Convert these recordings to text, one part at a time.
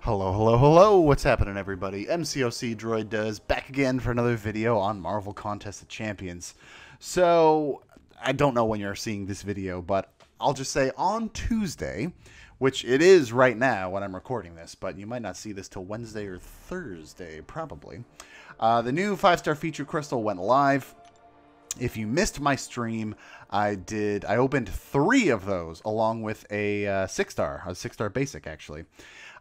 Hello, hello, hello. What's happening, everybody? MCOC Droid does back again for another video on Marvel Contest of Champions. So, I don't know when you're seeing this video, but I'll just say on Tuesday, which it is right now when I'm recording this, but you might not see this till Wednesday or Thursday, probably. The new 5-star feature crystal went live. If you missed my stream, I opened 3 of those along with a 6-star basic actually.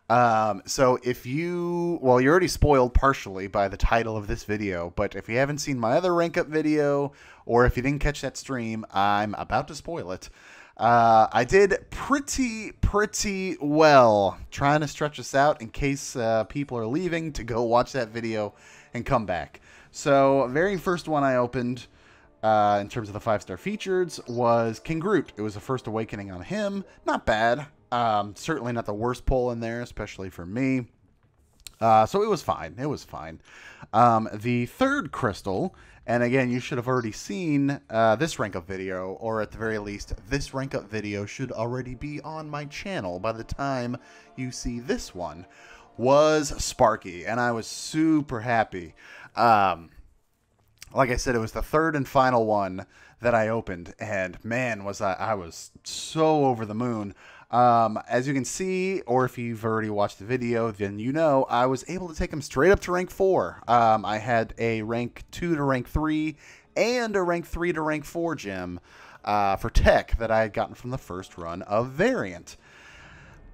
So if you're already spoiled partially by the title of this video, but if you haven't seen my other rank up video, or if you didn't catch that stream, I'm about to spoil it. I did pretty well trying to stretch this out in case people are leaving to go watch that video and come back. So very first one I opened in terms of the 5-star features was King Groot. It was the first awakening on him. Not bad. Certainly not the worst pull in there, especially for me. So it was fine. It was fine. The third crystal, and again, you should have already seen this rank up video, or at the very least, this rank up video should already be on my channel by the time you see this one, was Sparky, and I was super happy. Like I said, it was the third and final one that I opened, and man, was I was so over the moon. As you can see, or if you've already watched the video, then you know I was able to take him straight up to rank 4. I had a rank 2 to rank 3 and a rank 3 to rank 4 gem for tech that I had gotten from the first run of Variant.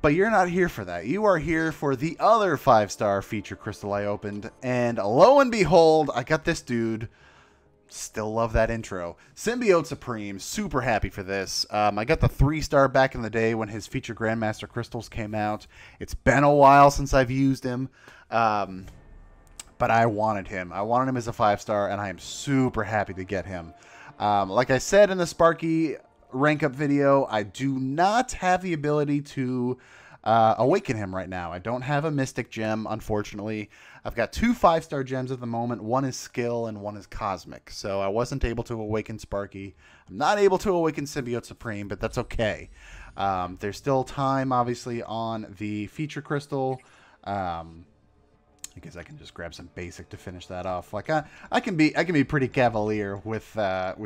But you're not here for that. You are here for the other 5-star feature crystal I opened, and lo and behold, I got this dude. Still love that intro. Symbiote Supreme, super happy for this. I got the 3-star back in the day when his feature Grandmaster crystals came out. It's been a while since I've used him, but I wanted him. I wanted him as a 5-star, and I am super happy to get him. Like I said in the Sparky rank up video, I do not have the ability to awaken him right now. I don't have a Mystic gem, unfortunately. I've got 2 5-star gems at the moment. One is skill and one is cosmic. So I wasn't able to awaken Sparky. I'm not able to awaken Symbiote Supreme, but that's okay. There's still time, obviously, on the feature crystal. I guess I can just grab some basic to finish that off. Like I can be pretty cavalier with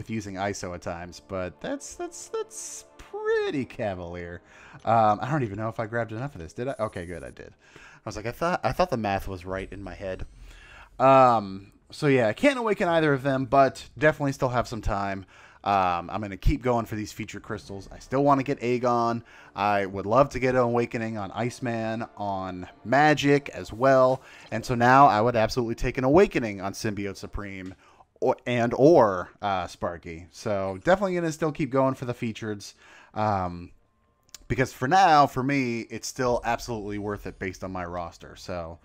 using ISO at times, but that's pretty cavalier. I don't even know if I grabbed enough of this. Did I? Okay, good, I did. I was like, I thought the math was right in my head. So yeah, I can't awaken either of them, but definitely still have some time. I'm going to keep going for these feature crystals. I still want to get Aegon. I would love to get an awakening on Iceman, on Magic as well. And so now I would absolutely take an awakening on Symbiote Supreme or Sparky. So definitely going to still keep going for the features. Because for now, for me, it's still absolutely worth it based on my roster. So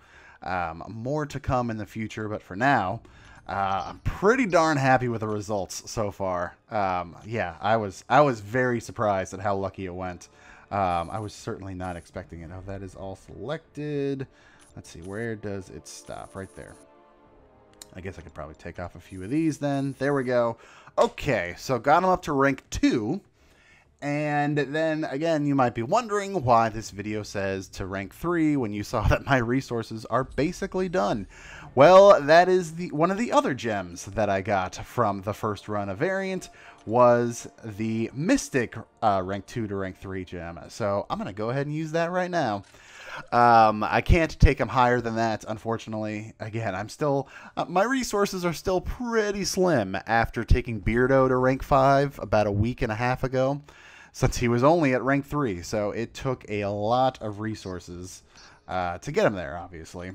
more to come in the future, but for now, I'm pretty darn happy with the results so far. Yeah, I was very surprised at how lucky it went. I was certainly not expecting it. Oh, that is all selected. Let's see, where does it stop? Right there. I guess I could probably take off a few of these then. There we go. Okay, so got him up to rank 2. And then, again, you might be wondering why this video says to rank 3 when you saw that my resources are basically done. Well, that is one of the other gems that I got from the first run of Variant was the Mystic rank 2 to rank 3 gem. So I'm going to go ahead and use that right now. I can't take them higher than that, unfortunately. Again, I'm still... my resources are still pretty slim after taking Beardo to rank 5 about a week and a half ago, since he was only at rank 3. So it took a lot of resources to get him there, obviously.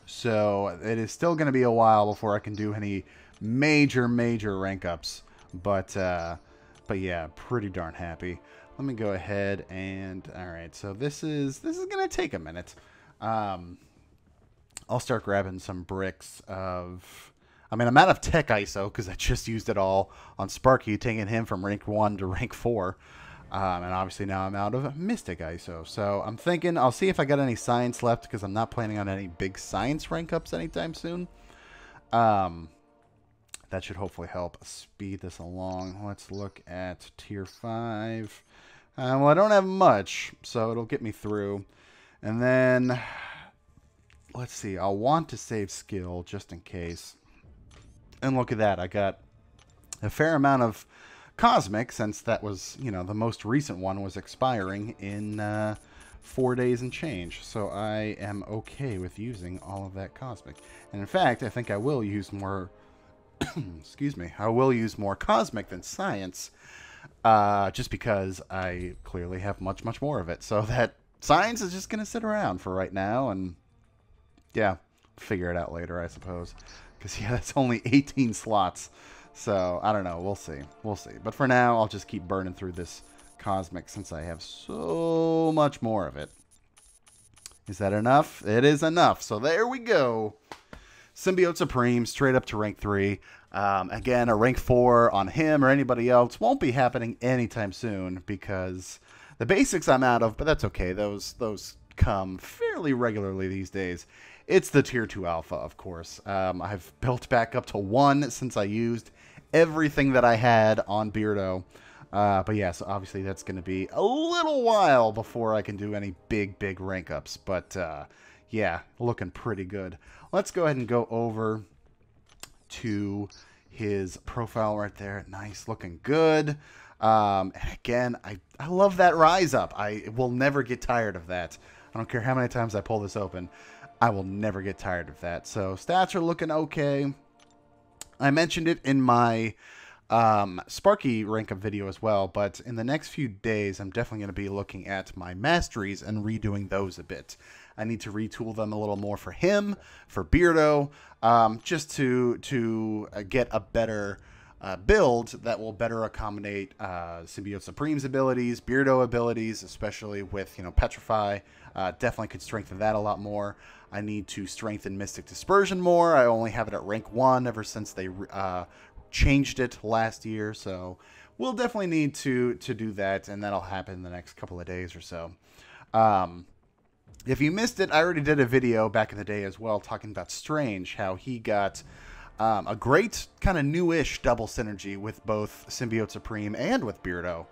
So it is still going to be a while before I can do any major rank ups. But yeah, pretty darn happy. Let me go ahead and... Alright, so this is going to take a minute. I'll start grabbing some bricks of... I mean, I'm out of tech ISO because I just used it all on Sparky, taking him from rank 1 to rank 4. And obviously now I'm out of Mystic ISO. So I'm thinking I'll see if I got any science left because I'm not planning on any big science rank ups anytime soon. That should hopefully help speed this along. Let's look at tier 5. Well, I don't have much, so it'll get me through. And then, let's see, I'll want to save skill just in case. And look at that, I got a fair amount of Cosmic, since that was, you know, the most recent one was expiring in 4 days and change. So I am okay with using all of that Cosmic. And in fact, I think I will use more, excuse me, I will use more Cosmic than Science, just because I clearly have much, much more of it. So that Science is just going to sit around for right now, and yeah, figure it out later, I suppose. Because, yeah, that's only 18 slots. So, I don't know. We'll see. We'll see. But for now, I'll just keep burning through this Cosmic since I have so much more of it. Is that enough? It is enough. So, there we go. Symbiote Supreme, straight up to rank 3. Again, a rank 4 on him or anybody else won't be happening anytime soon because the basics I'm out of, but that's okay. Those come fairly regularly these days. It's the tier 2 alpha, of course. I've built back up to 1 since I used everything that I had on Beardo. But yeah, so obviously that's going to be a little while before I can do any big rank ups. But yeah, looking pretty good. Let's go ahead and go over to his profile right there. Nice, looking good. And again, I love that rise up. I will never get tired of that. I don't care how many times I pull this open. I will never get tired of that. So stats are looking okay. I mentioned it in my Sparky rank up video as well, but in the next few days, I'm definitely going to be looking at my masteries and redoing those a bit. I need to retool them a little more for him, for Beardo, just to get a better build that will better accommodate Symbiote Supreme's abilities, Beardo abilities, especially with, you know, Petrify. Definitely could strengthen that a lot more. I need to strengthen Mystic Dispersion more. I only have it at rank 1 ever since they changed it last year, so we'll definitely need to do that, and that'll happen in the next couple of days or so. If you missed it, I already did a video back in the day as well talking about Strange, how he got a great kind of newish double synergy with both Symbiote Supreme and with Beardo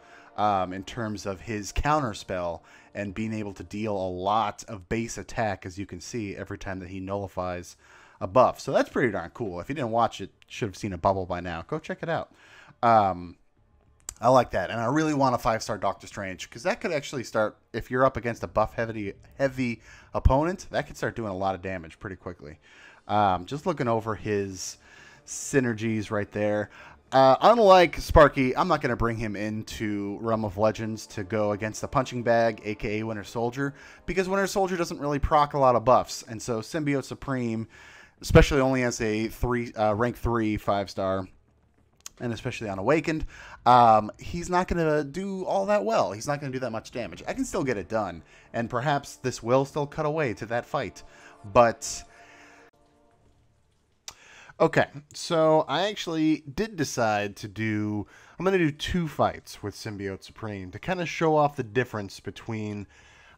in terms of his counter spell and being able to deal a lot of base attack, as you can see, every time that he nullifies a buff. So that's pretty darn cool. If you didn't watch it, should have seen a bubble by now. Go check it out. I like that. And I really want a 5-star Doctor Strange, because that could actually start, if you're up against a buff-heavy opponent, that could start doing a lot of damage pretty quickly. Just looking over his synergies right there. Unlike Sparky, I'm not going to bring him into Realm of Legends to go against the Punching Bag, aka Winter Soldier, because Winter Soldier doesn't really proc a lot of buffs. And so Symbiote Supreme, especially only as a rank 3 5-star, and especially on Awakened, he's not going to do all that well. He's not going to do that much damage. I can still get it done, and perhaps this will still cut away to that fight. But okay, so I actually did decide to do, I'm going to do 2 fights with Symbiote Supreme to kind of show off the difference between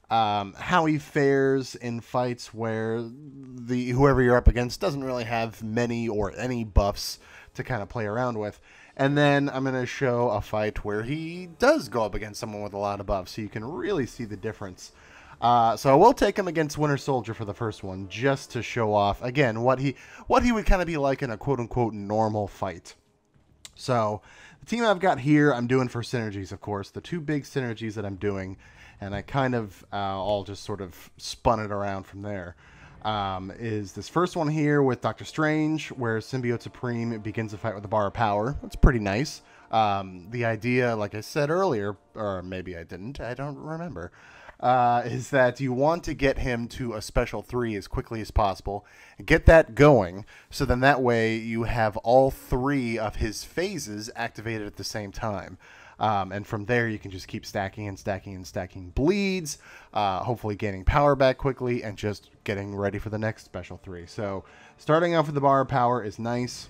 how he fares in fights where whoever you're up against doesn't really have many or any buffs to kind of play around with. And then I'm going to show a fight where he does go up against someone with a lot of buffs, so you can really see the difference. So I will take him against Winter Soldier for the first one, just to show off, again, what he would kind of be like in a quote-unquote normal fight. So the team I've got here, I'm doing for synergies, of course. The 2 big synergies that I'm doing, and I kind of all just sort of spun it around from there, is this first one here with Doctor Strange, where Symbiote Supreme begins a fight with a bar of power. That's pretty nice. The idea, like I said earlier, or maybe I didn't, I don't remember, is that you want to get him to a special 3 as quickly as possible, get that going, so then that way you have all 3 of his phases activated at the same time. And from there you can just keep stacking and stacking and stacking bleeds, hopefully gaining power back quickly, and just getting ready for the next special 3. So starting off with the bar of power is nice.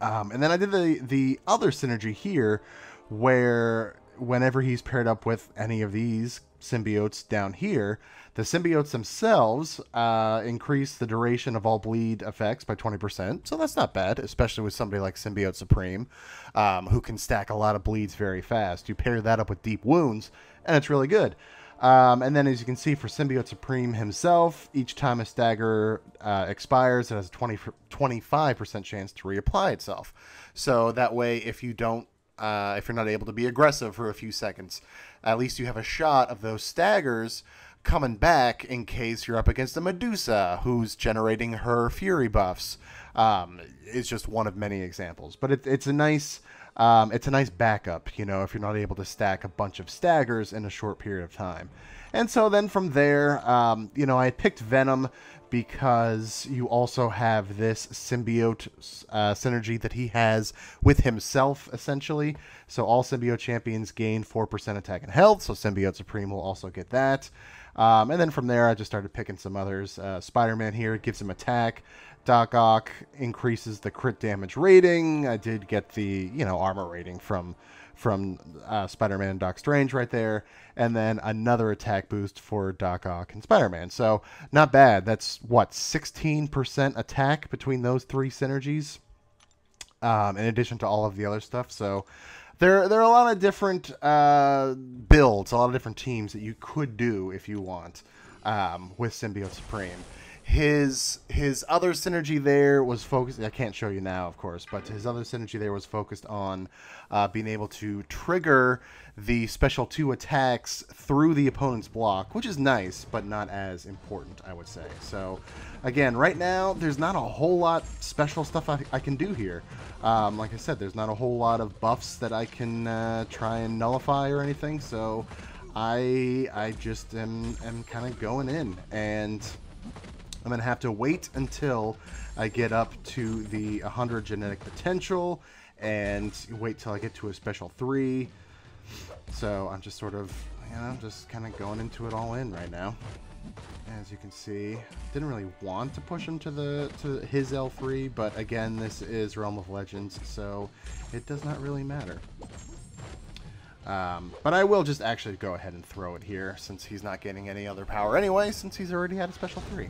And then I did the other synergy here, where whenever he's paired up with any of these symbiotes down here, the symbiotes themselves increase the duration of all bleed effects by 20%. So that's not bad, especially with somebody like Symbiote Supreme, who can stack a lot of bleeds very fast. You pair that up with deep wounds, and it's really good. And then as you can see for Symbiote Supreme himself, each time a stagger expires, it has a 25% chance to reapply itself. So that way, if you don't, if you're not able to be aggressive for a few seconds, at least you have a shot of those staggers coming back in case you're up against a Medusa who's generating her fury buffs. It's just one of many examples, but it's a nice backup, you know, if you're not able to stack a bunch of staggers in a short period of time. And so then from there, you know, I picked Venom because you also have this symbiote synergy that he has with himself, essentially. So all symbiote champions gain 4% attack and health, so Symbiote Supreme will also get that. And then from there, I just started picking some others. Spider-Man here gives him attack. Doc Ock increases the crit damage rating. I did get the, you know, armor rating from Spider-Man and Doc Strange right there. And then another attack boost for Doc Ock and Spider-Man. So not bad. That's, what, 16% attack between those three synergies, in addition to all of the other stuff. So there are a lot of different builds, a lot of different teams that you could do if you want with Symbiote Supreme. His other synergy there was focused, I can't show you now, of course, but his other synergy there was focused on being able to trigger the special 2 attacks through the opponent's block, which is nice, but not as important, I would say. So, again, right now, there's not a whole lot special stuff I can do here. Like I said, there's not a whole lot of buffs that I can try and nullify or anything, so I just am kind of going in, and I'm going to have to wait until I get up to the 100 genetic potential and wait till I get to a special 3. So I'm just sort of, you know, just kind of going into it all in right now. As you can see, didn't really want to push him to his L3, but again, this is Realm of Legends, so it does not really matter. But I will just actually go ahead and throw it here, since he's not getting any other power anyway, since he's already had a special 3.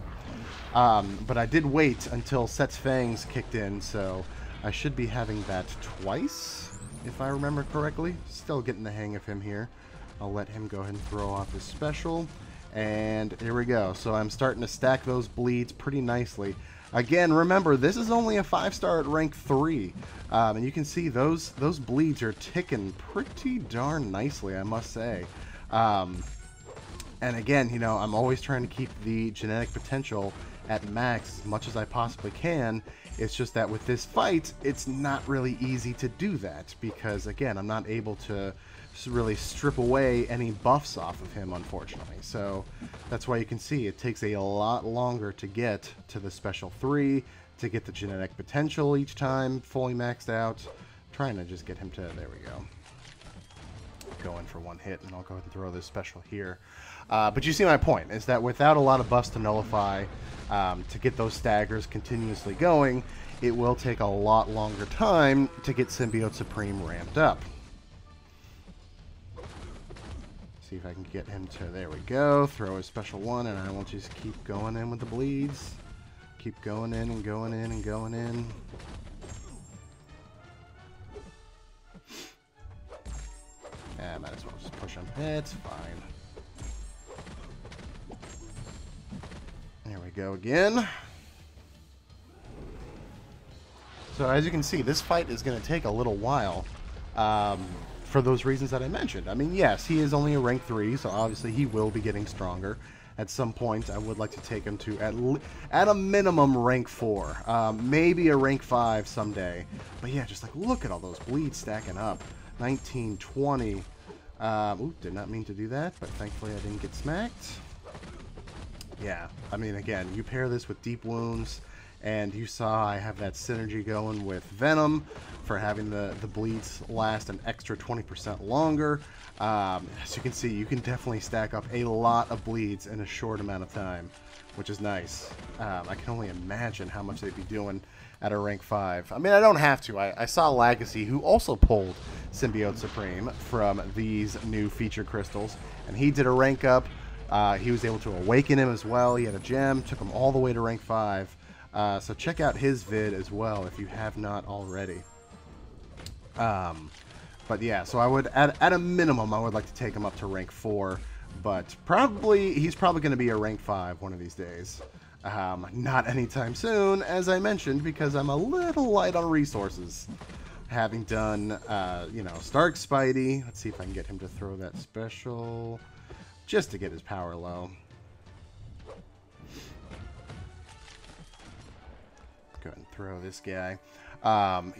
But I did wait until Set's Fangs kicked in, so I should be having that twice, if I remember correctly. Still getting the hang of him here. I'll let him go ahead and throw off his special, and here we go. So I'm starting to stack those bleeds pretty nicely. Again, remember, this is only a 5-star at rank 3. And you can see those bleeds are ticking pretty darn nicely, I must say. And again, you know, I'm always trying to keep the genetic potential at max as much as I possibly can. It's just that with this fight, it's not really easy to do that because, again, I'm not able to really strip away any buffs off of him, unfortunately. So that's why you can see it takes a lot longer to get to the special 3, to get the genetic potential each time fully maxed out. Trying to just get him to, there we go. Go in for one hit, and I'll go ahead and throw this special here. But you see my point, is that without a lot of buffs to nullify, to get those staggers continuously going, it will take a lot longer time to get Symbiote Supreme ramped up. See if I can get him to, there we go, throw a special 1, and I will just keep going in with the bleeds. Keep going in and going in and going in. Yeah, might as well just push him. It's fine. There we go again. So as you can see, this fight is going to take a little while. For those reasons that I mentioned. I mean, yes, he is only a rank 3, so obviously he will be getting stronger. At some point, I would like to take him to at a minimum rank 4, maybe a rank 5 someday. But yeah, just like look at all those bleeds stacking up. 19, 20. Ooh, did not mean to do that, but thankfully I didn't get smacked. Yeah, I mean, again, you pair this with Deep Wounds, and you saw I have that synergy going with Venom for having the bleeds last an extra 20% longer. As you can see, you can definitely stack up a lot of bleeds in a short amount of time, which is nice. I can only imagine how much they'd be doing at a rank 5. I mean, I don't have to. I saw Legacy, who also pulled Symbiote Supreme from these new feature crystals, and he did a rank up. He was able to awaken him as well. He had a gem, took him all the way to rank 5. So check out his vid as well if you have not already. But yeah, so I would, at a minimum, I would like to take him up to rank 4 But he's probably going to be a rank 5 one of these days. Not anytime soon, as I mentioned, because I'm a little light on resources. Having done, you know, Stark Spidey. Let's see if I can get him to throw that special, just to get his power low. Go ahead and throw this guy.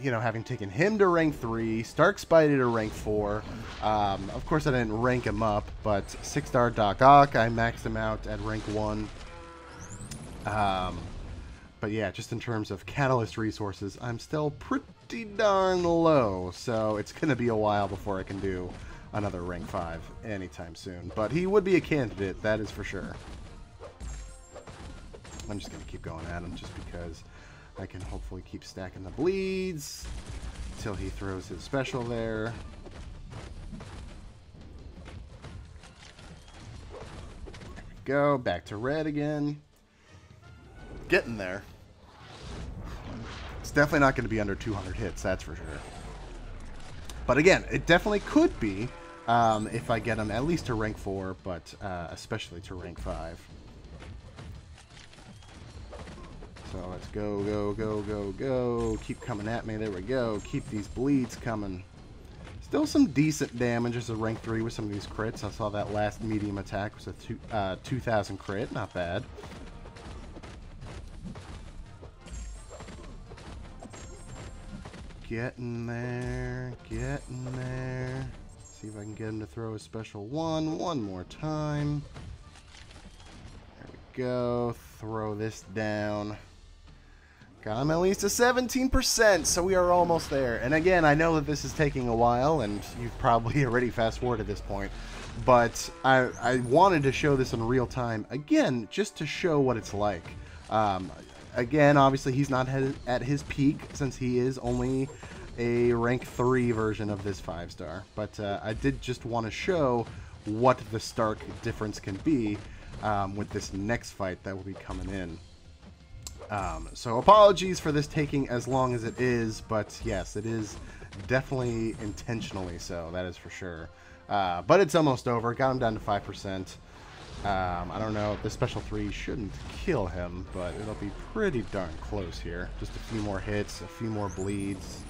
You know, having taken him to rank 3, Stark Spidey to rank 4. Of course, I didn't rank him up, but 6-star Doc Ock, I maxed him out at rank 1. But yeah, just in terms of catalyst resources, I'm still pretty darn low. So it's going to be a while before I can do another rank 5 anytime soon. But he would be a candidate, that is for sure. I'm just going to keep going at him just because I can hopefully keep stacking the bleeds until he throws his special there. There we go. Back to red again. Getting there. It's definitely not going to be under 200 hits, that's for sure. But again, it definitely could be if I get him at least to rank 4, but especially to rank 5. So let's go, go, go, go, go. Keep coming at me. There we go. Keep these bleeds coming. Still some decent damage as a rank 3 with some of these crits. I saw that last medium attack was a 2,000 crit. Not bad. Getting there. Getting there. See if I can get him to throw a special one more time. There we go. Throw this down. Got him at least a 17%, so we are almost there. And again, I know that this is taking a while, and you've probably already fast-forwarded this point, but I wanted to show this in real time, again, just to show what it's like. Again, obviously, he's not at his peak, since he is only a rank 3 version of this 5-star. But I did just want to show what the stark difference can be with this next fight that will be coming in. So apologies for this taking as long as it is, but yes, it is definitely intentionally so, that is for sure. But it's almost over. Got him down to 5%. I don't know, the special 3 shouldn't kill him, but it'll be pretty darn close here. Just a few more hits, a few more bleeds.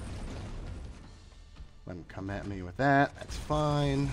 Let him come at me with that. That's fine.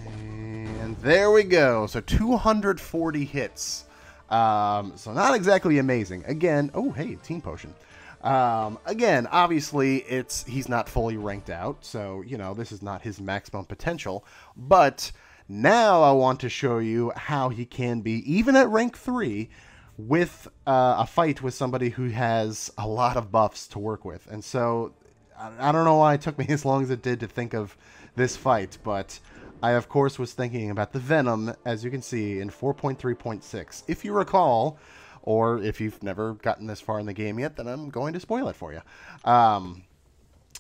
And there we go. So 240 hits. So not exactly amazing. Again, oh hey, team potion. Again, obviously he's not fully ranked out, so you know this is not his maximum potential. But now I want to show you how he can be, even at rank 3, with a fight with somebody who has a lot of buffs to work with. And so I don't know why it took me as long as it did to think of this fight, but I, of course, was thinking about the Venom, as you can see, in 4.3.6. If you recall, or if you've never gotten this far in the game yet, then I'm going to spoil it for you.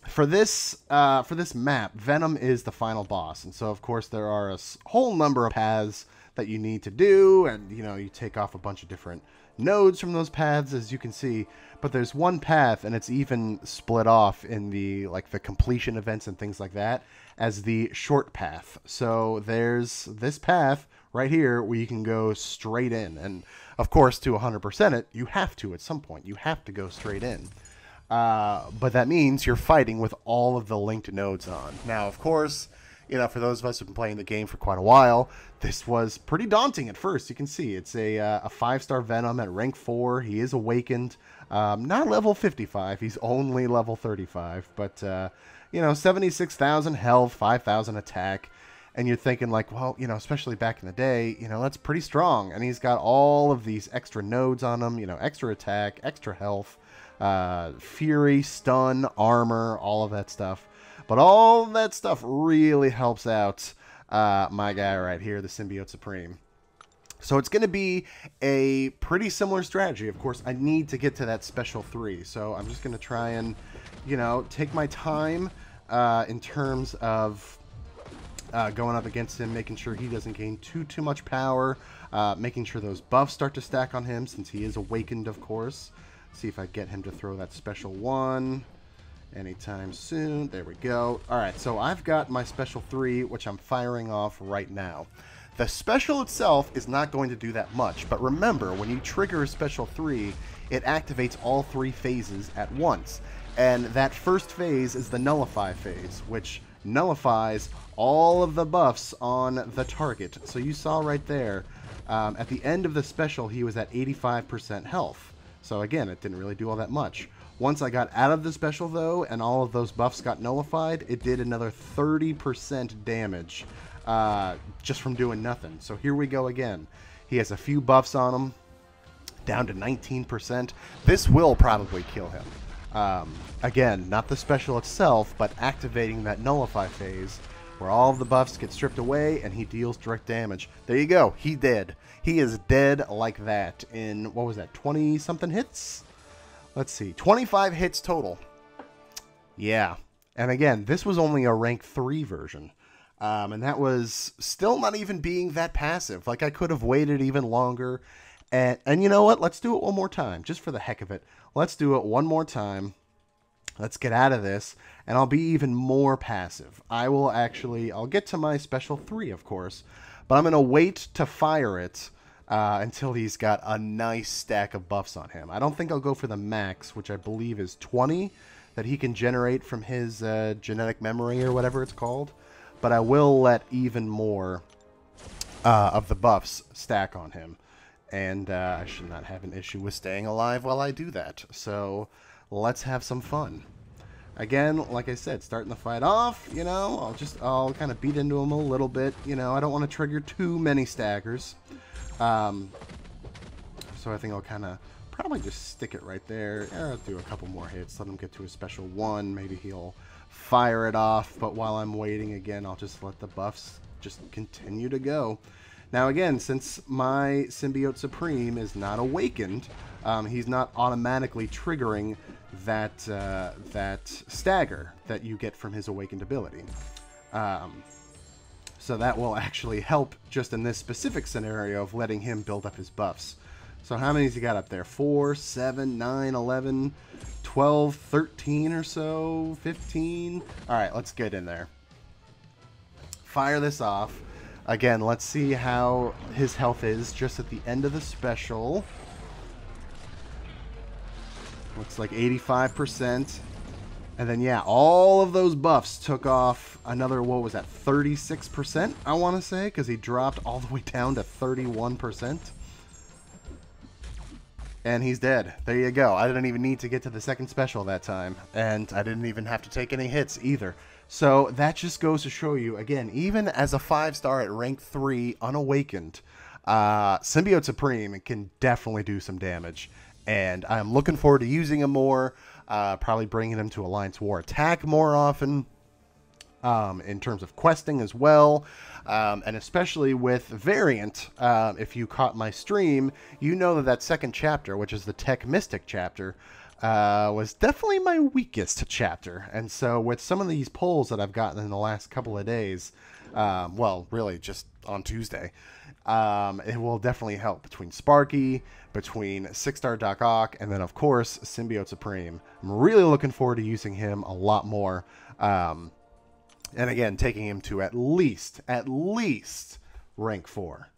For this map, Venom is the final boss. And so, of course, there are a whole number of paths that you need to do. And, you know, you take off a bunch of different nodes from those paths, as you can see. But there's one path, and it's even split off in the completion events and things like that as the short path. So there's this path right here where you can go straight in. And, of course, to 100% it, you have to at some point. You have to go straight in. But that means you're fighting with all of the linked nodes on. Now, of course, you know, for those of us who've been playing the game for quite a while, this was pretty daunting at first. You can see it's a 5-star Venom at rank 4. He is awakened. Not level 55. He's only level 35. But, you know, 76,000 health, 5,000 attack. And you're thinking like, well, you know, especially back in the day, you know, that's pretty strong. And he's got all of these extra nodes on him, you know, extra attack, extra health, fury, stun, armor, all of that stuff. But all of that stuff really helps out my guy right here, the Symbiote Supreme. So it's going to be a pretty similar strategy. Of course, I need to get to that special 3. So I'm just going to try and, you know, take my time in terms of going up against him, making sure he doesn't gain too much power, making sure those buffs start to stack on him since he is awakened, of course. See if I get him to throw that special 1. anytime soon. There we go. Alright, so I've got my special 3, which I'm firing off right now. The special itself is not going to do that much, but remember, when you trigger a special 3, it activates all 3 phases at once. And that first phase is the nullify phase, which nullifies all of the buffs on the target. So you saw right there, at the end of the special, he was at 85% health. So again, it didn't really do all that much. Once I got out of the special, though, and all of those buffs got nullified, it did another 30% damage just from doing nothing. So here we go again. He has a few buffs on him, down to 19%. This will probably kill him. Again, not the special itself, but activating that nullify phase where all of the buffs get stripped away and he deals direct damage. There you go. He dead. He is dead like that in, what was that, 20-something hits? Let's see, 25 hits total. Yeah. And again, this was only a rank 3 version. And that was still not even being that passive. Like, I could have waited even longer. And you know what? Let's do it one more time, just for the heck of it. Let's do it one more time. Let's get out of this, and I'll be even more passive. I'll get to my special 3, of course, but I'm going to wait to fire it until he's got a nice stack of buffs on him. I don't think I'll go for the max, which I believe is 20, that he can generate from his genetic memory or whatever it's called. But I will let even more of the buffs stack on him. And I should not have an issue with staying alive while I do that. So let's have some fun. Again, like I said, starting the fight off, you know, I'll kind of beat into him a little bit. You know, I don't want to trigger too many staggers. So I think I'll kind of probably just stick it right there. I'll do a couple more hits, let him get to a special 1. Maybe he'll fire it off. But while I'm waiting, again, I'll just let the buffs just continue to go. Now again, since my Symbiote Supreme is not awakened, he's not automatically triggering that that stagger that you get from his awakened ability. So that will actually help just in this specific scenario of letting him build up his buffs. So how many has he got up there? 4, 7, 9, 11, 12, 13 or so, 15. All right, let's get in there. Fire this off. Again, let's see how his health is just at the end of the special. Looks like 85%. And then, yeah, all of those buffs took off another, what was that, 36%, I want to say, because he dropped all the way down to 31%. And he's dead. There you go. I didn't even need to get to the second special that time. And I didn't even have to take any hits either. So that just goes to show you, again, even as a 5-star at rank 3, unawakened, Symbiote Supreme can definitely do some damage. And I'm looking forward to using him more, probably bringing him to Alliance War Attack more often, in terms of questing as well. And especially with Variant, if you caught my stream, you know that second chapter, which is the Tech Mystic chapter, was definitely my weakest chapter. And so with some of these polls that I've gotten in the last couple of days, well, really just on Tuesday, it will definitely help between Sparky, between 6-star Doc Ock, and then, of course, Symbiote Supreme. I'm really looking forward to using him a lot more. And again, taking him to at least rank 4.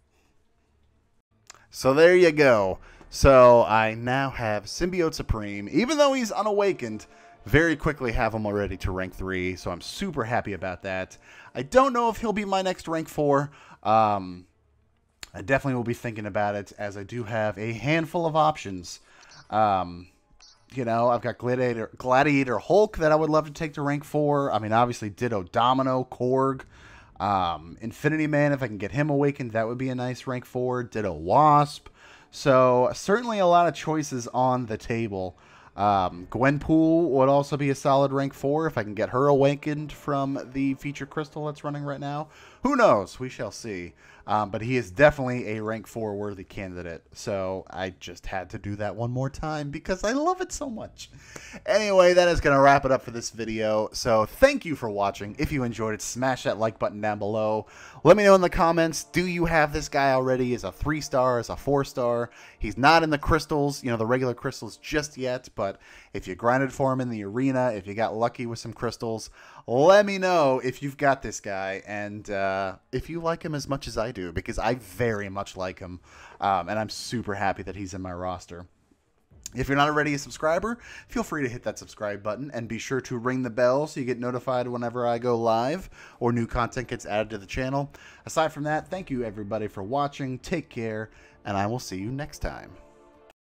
So there you go. So I now have Symbiote Supreme, even though he's unawakened, very quickly have him already to rank 3. So I'm super happy about that. I don't know if he'll be my next rank 4. I definitely will be thinking about it, as I do have a handful of options. You know, I've got Gladiator Hulk that I would love to take to rank 4. I mean, obviously Ditto Domino, Korg, Infinity Man, if I can get him awakened, that would be a nice rank 4. Ditto Wasp. So certainly a lot of choices on the table. Gwenpool would also be a solid rank 4 if I can get her awakened from the feature crystal that's running right now. Who knows? We shall see. But he is definitely a rank 4 worthy candidate. So I just had to do that one more time because I love it so much. Anyway, that is going to wrap it up for this video. So thank you for watching. If you enjoyed it, smash that like button down below. Let me know in the comments, do you have this guy already as a 3-star, as a 4-star? He's not in the crystals, the regular crystals just yet. But if you grinded for him in the arena, if you got lucky with some crystals, let me know if you've got this guy and if you like him as much as I do, because I very much like him, and I'm super happy that he's in my roster. If you're not already a subscriber, feel free to hit that subscribe button and be sure to ring the bell so you get notified whenever I go live or new content gets added to the channel. Aside from that, thank you everybody for watching. Take care, and I will see you next time.